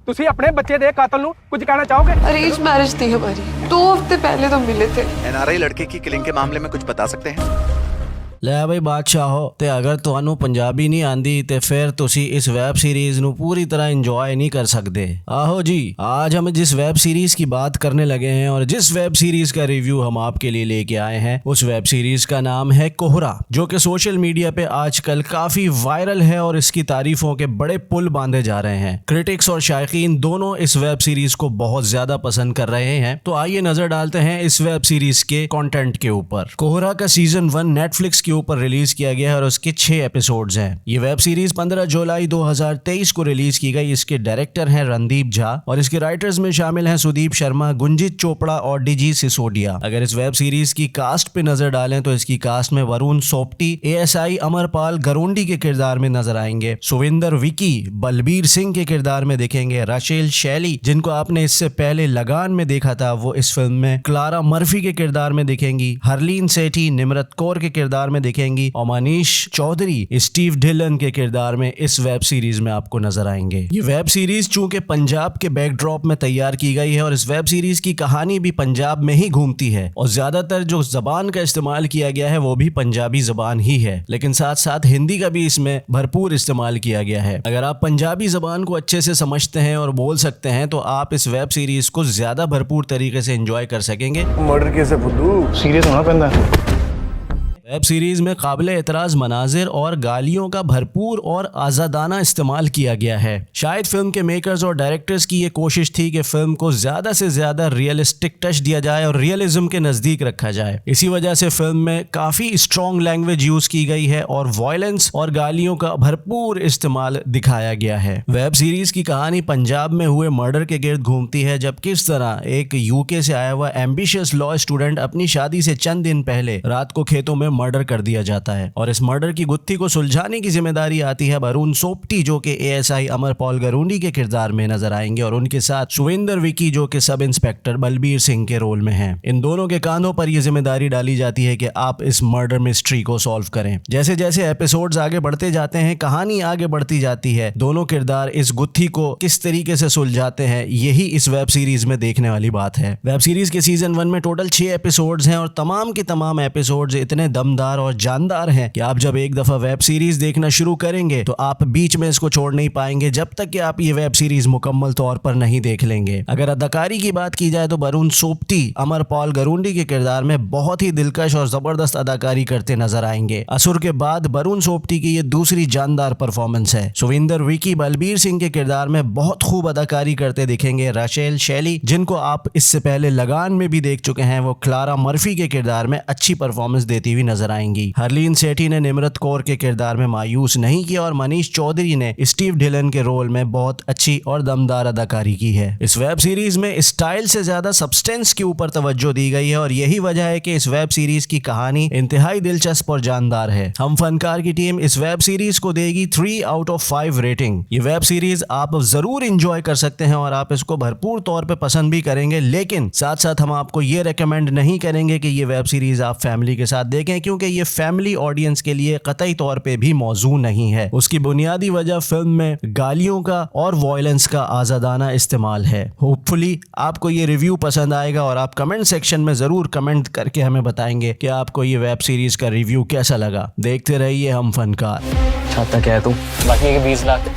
ਤੁਸੀਂ ਆਪਣੇ ਬੱਚੇ ਦੇ ਕਾਤਲ ਨੂੰ ਕੁਝ ਕਹਿਣਾ ਚਾਹੋਗੇ? अरेंज मैरिज थी हमारी, 2 हफ्ते पहले तो मिले थे। एनआरआई लड़के की किलिंग के मामले में कुछ बता सकते हैं? ਲੈ ਬਈ ਬਾਦਸ਼ਾਹੋ, ਤੇ ਅਗਰ ਤੁਹਾਨੂੰ ਪੰਜਾਬੀ ਨਹੀਂ ਆਂਦੀ ਤੇ ਫਿਰ ਤੁਸੀਂ ਇਸ वेब सीरीज ਨੂੰ पूरी तरह एंजॉय नहीं कर सकते। आहो जी, आज हम जिस वेब सीरीज की बात करने लगे हैं और जिस वेब सीरीज का रिव्यू हम आपके लिए लेके आए हैं, उस वेब सीरीज का नाम है कोहरा, जो कि सोशल मीडिया पे आजकल काफी वायरल है और इसकी तारीफों के बड़े पुल बांधे जा रहे हैं। क्रिटिक्स और शायकीन दोनों इस वेब सीरीज को बहुत ज्यादा पसंद कर रहे हैं। तो आइए नजर डालते हैं इस वेब सीरीज के कंटेंट के ऊपर। कोहरा का सीजन 1 नेटफ्लिक्स के ऊपर रिलीज किया गया है और उसके 6 एपिसोड्स हैं। ये वेब सीरीज 15 जुलाई 2023 को रिलीज की गई। इसके डायरेक्टर हैं रणदीप झा और इसके राइटर्स में शामिल हैं सुदीप शर्मा, गुंजित चोपड़ा और डीजी सिसोदिया। अगर इस वेब सीरीज की कास्ट पे नजर डालें तो इसकी कास्ट में वरुण सोपटी एएसआई अमरपाल गरोंडी के किरदार में नजर आएंगे, सुविंदर विकी बलबीर सिंह के किरदार में दिखेंगे, राशेल शैली जिनको आपने इससे पहले लगान में देखा था वो इस फिल्म में क्लारा मर्फी के किरदार में दिखेंगी, हरलीन सेठी निम्रत कौर के किरदार में दिखेंगी और मनीष चौधरी स्टीव ढिलन के किरदार में इस वेब सीरीज में आपको नजर आएंगे। ये वेब सीरीज चूंकि पंजाब के बैकड्रॉप में तैयार की गई है और इस वेब सीरीज की कहानी भी पंजाब में ही घूमती है और ज्यादातर जो जबान का इस्तेमाल किया गया है वो भी पंजाबी जबान ही है, लेकिन साथ साथ हिंदी का भी इसमें भरपूर इस्तेमाल किया गया है। अगर आप पंजाबी जबान को अच्छे से समझते हैं और बोल सकते हैं तो आप इस वेब सीरीज को ज्यादा भरपूर तरीके से एंजॉय कर सकेंगे। मर्डर केस है फुद्दू, सीरियस होना पैंदा है। वेब सीरीज में काबिल एतराज मनाजिर और गालियों का भरपूर और आज़ादाना इस्तेमाल किया गया है। शायद फिल्म के मेकर्स और डायरेक्टर्स की ये कोशिश थी कि फिल्म को ज्यादा से ज्यादा रियलिस्टिक टच दिया जाए और रियलिज्म के नजदीक रखा जाए। इसी वजह से फिल्म में काफी स्ट्रॉन्ग लैंग्वेज यूज की गई है और वायलेंस और गालियों का भरपूर इस्तेमाल दिखाया गया है। वेब सीरीज की कहानी पंजाब में हुए मर्डर के गिर्द घूमती है, जब किस तरह एक यूके से आया हुआ एम्बिशियस लॉ स्टूडेंट अपनी शादी से चंद दिन पहले रात को खेतों में मर्डर कर दिया जाता है और इस मर्डर की गुत्थी को सुलझाने की जिम्मेदारी आती है वरुण सोपटी जो कि एएसआई अमरपाल गरोंडी के किरदार में नजर आएंगे और उनके साथ सुविंदर विकी जो कि सब इंस्पेक्टर बलबीर सिंह के रोल में हैं। इन दोनों के कांधों पर यह जिम्मेदारी डाली जाती है कि आप इस मर्डर मिस्ट्री को सॉल्व करें। जैसे जैसे एपिसोड्स आगे बढ़ते जाते हैं, कहानी आगे बढ़ती जाती है, दोनों किरदार इस गुत्थी को किस तरीके से सुलझाते हैं, यही इस वेब सीरीज में देखने वाली बात है। वेब सीरीज के सीजन 1 में टोटल 6 एपिसोड्स हैं और तमाम के तमाम एपिसोड्स इतने दमदार और जानदार हैं कि आप जब एक दफा वेब सीरीज देखना शुरू करेंगे तो आप बीच में इसको छोड़ नहीं पाएंगे जब तक कि आप ये वेब सीरीज मुकम्मल तौर पर नहीं देख लेंगे। अगर अदाकारी की बात की जाए तो वरुण सोपटी अमरपाल गरोंडी के किरदार में बहुत ही दिलकश और जबरदस्त अदाकारी करते नजर आएंगे। असुर के बाद वरुण सोपटी की ये दूसरी जानदार परफॉर्मेंस है। सुविंदर विकी बलबीर सिंह के किरदार में बहुत खूब अदाकारी करते दिखेंगे। राशेल शैली जिनको आप इससे पहले लगान में भी देख चुके हैं, वो क्लारा मर्फी के किरदार में अच्छी परफॉर्मेंस देती हुई नजर आएंगी। हरलीन सेठी ने निम्रत कौर के किरदार में मायूस नहीं किया और मनीष चौधरी ने स्टीव ढिलन के रोल में बहुत अच्छी और दमदार अदाकारी की है। इस वेब सीरीज में स्टाइल से ज्यादा सब्सटेंस के ऊपर तवज्जो दी गई है और यही वजह है कि इस वेब सीरीज की कहानी इंतहाई दिलचस्प और जानदार है। हम फनकार की टीम इस वेब सीरीज को देगी 3 आउट ऑफ 5 रेटिंग। ये वेब सीरीज आप जरूर इंजॉय कर सकते हैं और आप इसको भरपूर तौर पे पसंद भी करेंगे, लेकिन साथ साथ हम आपको ये रेकमेंड नहीं करेंगे कि ये वेब सीरीज आप फैमिली के साथ देखें, क्योंकि ये फैमिली ऑडियंस के लिए कतई तौर पे भी मौजू नहीं है। उसकी बुनियादी वजह फिल्म में गालियों का और वायलेंस का आज़ादाना इस्तेमाल है। होपफुली आपको ये रिव्यू पसंद आएगा और आप कमेंट सेक्शन में जरूर कमेंट करके हमें बताएंगे कि आपको ये वेब सीरीज का रिव्यू कैसा लगा। देखते रहिए हम फनकार। छाता क्या है तू? बाकी के 20 लाख